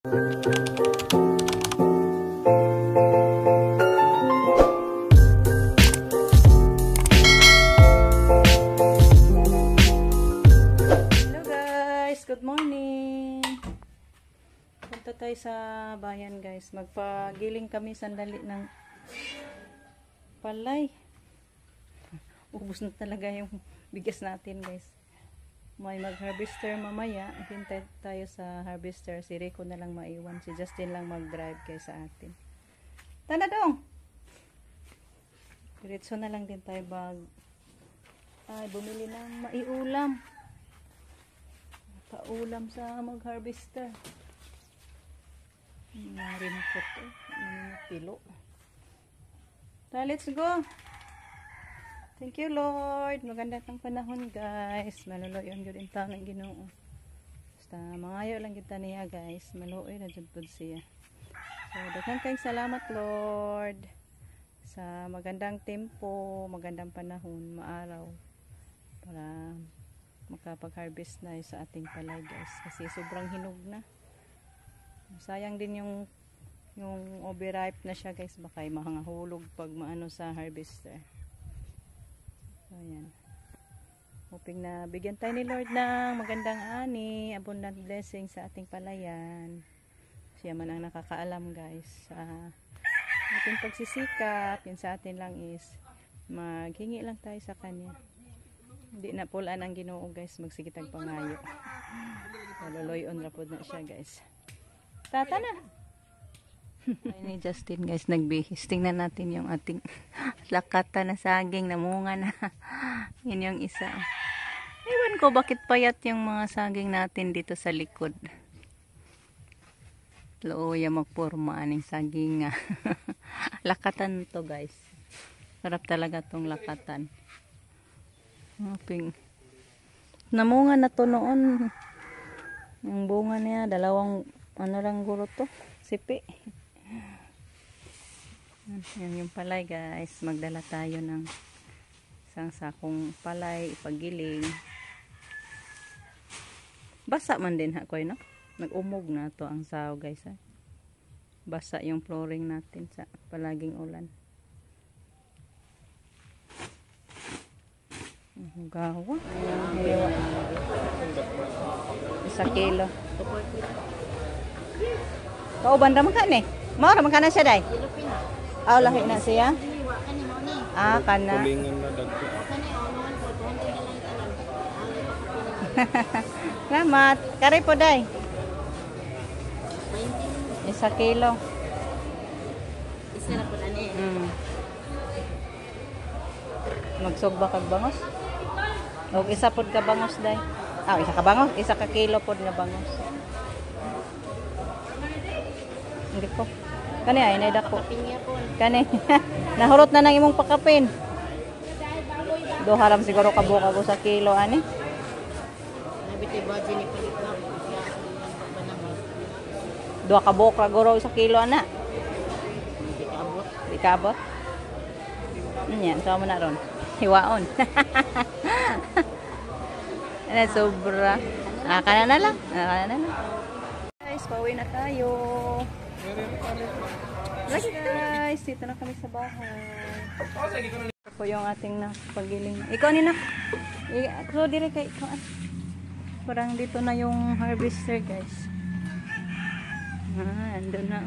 guys, good morning. Punta tayo sa bayan guys. Magpagiling kami sandali ng palay. Ubus na talaga yung bigas natin guys. May mag-harvester mamaya. Hintay tayo sa harvester. Si Rico na lang maiwan. Si Justin lang mag-drive kayo sa atin. Tana dong! Diretso na lang din tayo bumili ng maiulam. Paulam sa mag-harvester. Narimpot pilo. Let's go! Thank you, Lord. Maganda tang panahon, guys. Maluloy yun yung taon ng Ginoo. Basta mangayo lang kita niya, guys. Maluoy na dyan po siya. So, daghang kayong salamat, Lord. Sa magandang tempo, magandang panahon, maaraw. Para makapag-harvest na sa ating palay, guys. Kasi sobrang hinog na. Sayang din yung overripe na siya, guys. Baka mahangahulog pag maano sa harvester. So, ayan. Hoping na bigyan tayo ni Lord ng magandang ani, abundant blessing sa ating palayan. Siya man ang nakakaalam, guys. Sa ating pagsisikap, yun sa atin lang is maghingi lang tayo sa Kanya. Hindi na pulaan ang Ginoo, guys. Magsigitag pangayo. Maluloy on rapod na siya, guys. Tata na! Ay ni Justin, guys, nagbihis. Tingnan natin yung ating lakatan na saging, namunga na. Yun yung isa. Ewan ko bakit payat yung mga saging natin dito sa likod. Looya magporma aning saging nga. Lakatan to, guys. Sarap talaga tong lakatan. Namunga na to noon. Yung bunga niya, dalawang ano lang guro to, sipi. Yan yung palay, guys. Magdala tayo ng isang sakong palay, ipagiling. Basa man din ha, koy, no? Nag-umog na to ang sao, guys, ha? Basa yung flooring natin sa palaging ulan. Gawa. Isa kilo. Kauban naman ka ni. Mao man kana siya day. Lahi na siya. Kana. Salamat. Kare po day. 1 kilo. Isa na po ani. Magsugba kag bangos. Og isa pod ka bangos day. Isa ka bangos, 1 kilo pod nga bangos. Hindi ko. Kani ay naidako. Kani. Nahurot na nang imong pakapin. Duha lang siguro kabuka ko sa kilo ani. Nabiti baji ni palit na. Duha kabuka guro sa kilo ana. Di kabot. Yan, sama na ron. Hiwaon. Ano sobra. Kana na lang. Guys, pauwi na tayo. Guys, dito na kami sa bahay. Ako yung ating pagiling. Ikaw ni na. So, dire kay ikaw. Parang dito na yung harvester, guys. Andun na.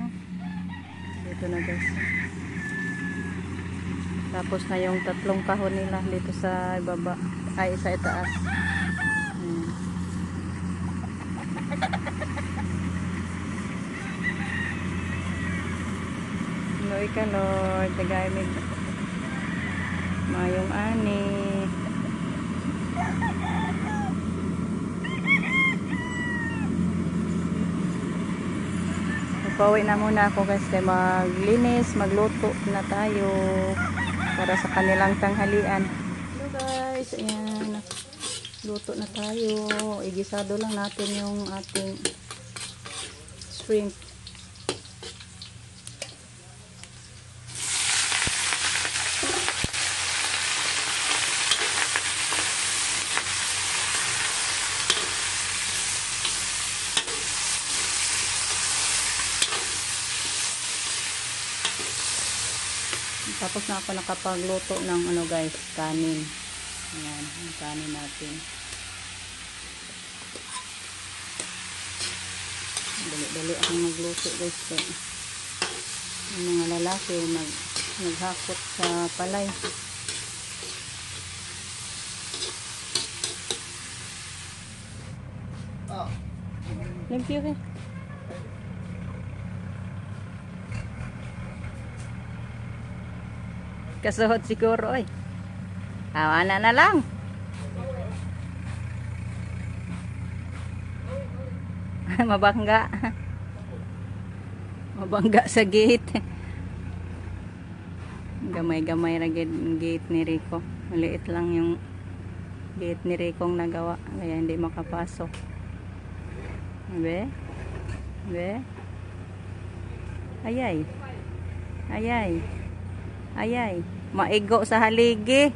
Dito na, guys. Tapos na yung 3 kahon nila dito sa baba. Ay, sa itaas. Loy ka, Lord. Tagamig. Mayong ani. Pauwi na muna ako, guys. Kaya maglinis, magluto na tayo para sa kanilang tanghalian. Hello, guys. Ayan. Luto na tayo. Igisado lang natin yung ating shrimp. Tapos na ako nakapagluto ng ano guys, kanin. Ayan, yung kanin natin. Dali-dali akong magluto guys. Yung mga lalaki naghakot sa palay. Limpyo eh. Kasuhot siguro ay. Awana na lang. Mabangga. Mabangga sa gate. Gamay-gamay ra gate ni Rico. Maliit lang yung gate ni Rico ang nagawa. Kaya hindi makapasok. Be? Be? Ayay. Ayay. Ayay. Maigo sa haligi.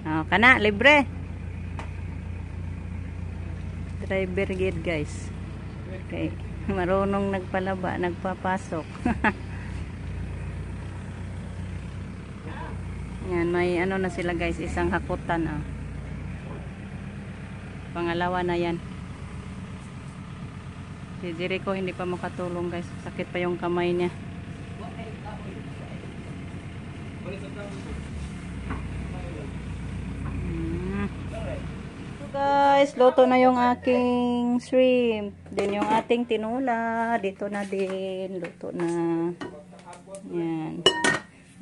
Oh, kana, libre. Driver gate guys. Okay. Marunong nagpalaba, nagpapasok. Yan, may ano na sila guys, isang hakutan. Oh. Pangalawa na yan. Si Jericho hindi pa makatulong guys. Sakit pa yung kamay niya. So guys, luto na yung aking shrimp. Then yung ating tinula, dito na din. Luto na. Yan.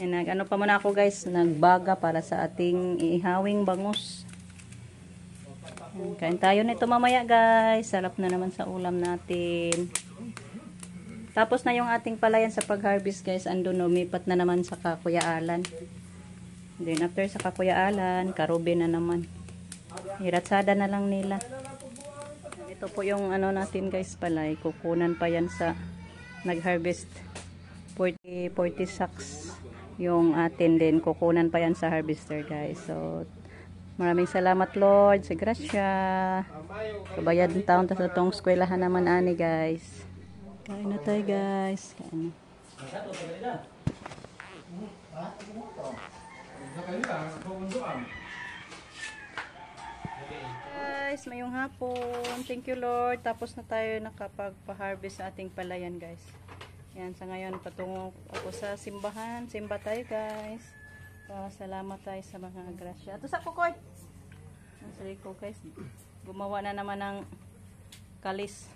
Ano pa muna ako guys, nagbaga para sa ating ihawing bangus. Kain tayo nito mamaya guys. Sarap na naman sa ulam natin. Tapos na yung ating palayan sa pag-harvest guys. Andun lumipat na naman sa Kakuyaalan. Then after sa Kakuyaalan, Karubi na naman. Hiratsada na lang nila. Ito po yung ano natin guys palay. Kukunan pa yan sa nag-harvest. 40 sacks yung atin din. Kukunan pa yan sa harvester guys. So maraming salamat Lord sa grasya. Kabayad ng taon sa itong eskwelahan naman ani guys. Kain na tayo guys. Kain na. Guys, mayong hapon. Thank you Lord. Tapos na tayo nakapagpa-harvest sa ating palayan guys. Yan, sa ngayon patungo ako sa simbahan. Simba tayo guys. Salamat tayo sa mga grasya. Ito sa kukoy. Ang sarili ko guys. Gumawa na naman ng kalis.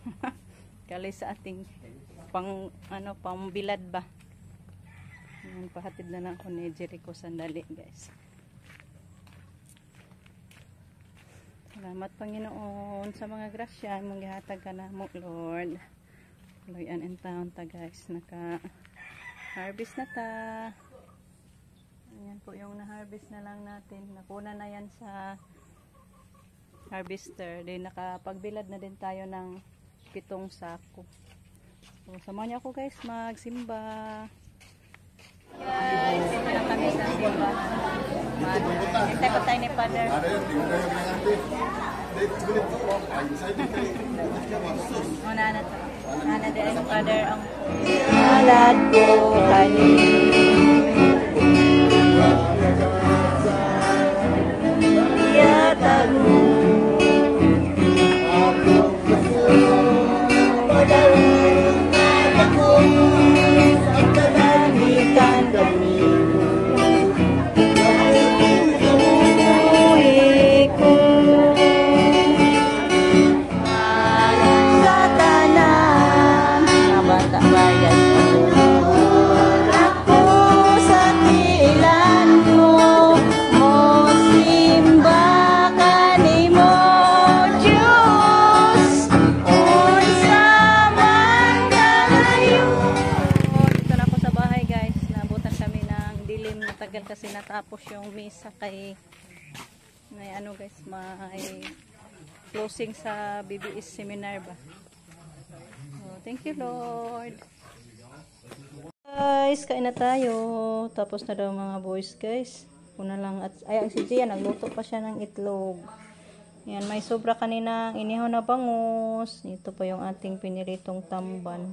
Kalis sa ating pambilad ba. Yan, pahatid na lang ako ni Jericho sandali guys. Salamat Panginoon sa mga grasya mong gihatag ka na mo Lord. Loyan and town ta guys. Naka-harvest na ta. Ayan po yung na-harvest na lang natin. Nakuna na yan sa harvester. Then nakapagbilad na din tayo ng 7 sako. So samahan niyo ako guys magsimba. Guys, ito na kami sa simba. Hintay ko tayo ni Father. Una na to. Ana din ang Father ang alad ko kanin. Kasi natapos yung misa kay may ano guys, may closing sa BBS seminar ba. So, thank you Lord. Guys, kain na tayo. Tapos na daw mga boys guys. Una lang at ay si Gia nagluto pa siya ng itlog. Yan, may sobra kanina inihaw na bangus. Ito po yung ating piniritong tamban.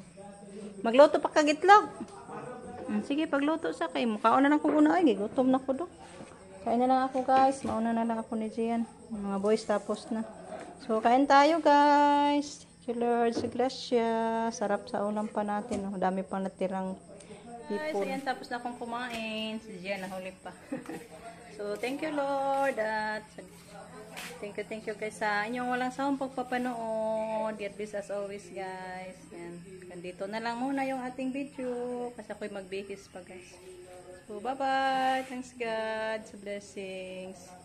Magluto pa kagitlog. Sige, pagluto sa kay. Mukhaon na lang ko una. Ay, gutom na ko do. Kain na lang ako guys. Mauna na lang ako ni Gian. Mga boys tapos na. So, kain tayo guys. Thank you Lord. Sa grasya. Sarap sa ulam pa natin. Oh. Dami pang natirang hipon. Guys, ayan, tapos na akong kumain. Si Gian nahuli pa. So, thank you Lord. At thank you guys sa inyong walang sawang pagpapanood. God bless as always guys. Yan. Dito na lang muna yung ating video. Kasi ako'y magbihis pa guys. So, bye bye. Thanks God. Sa blessings.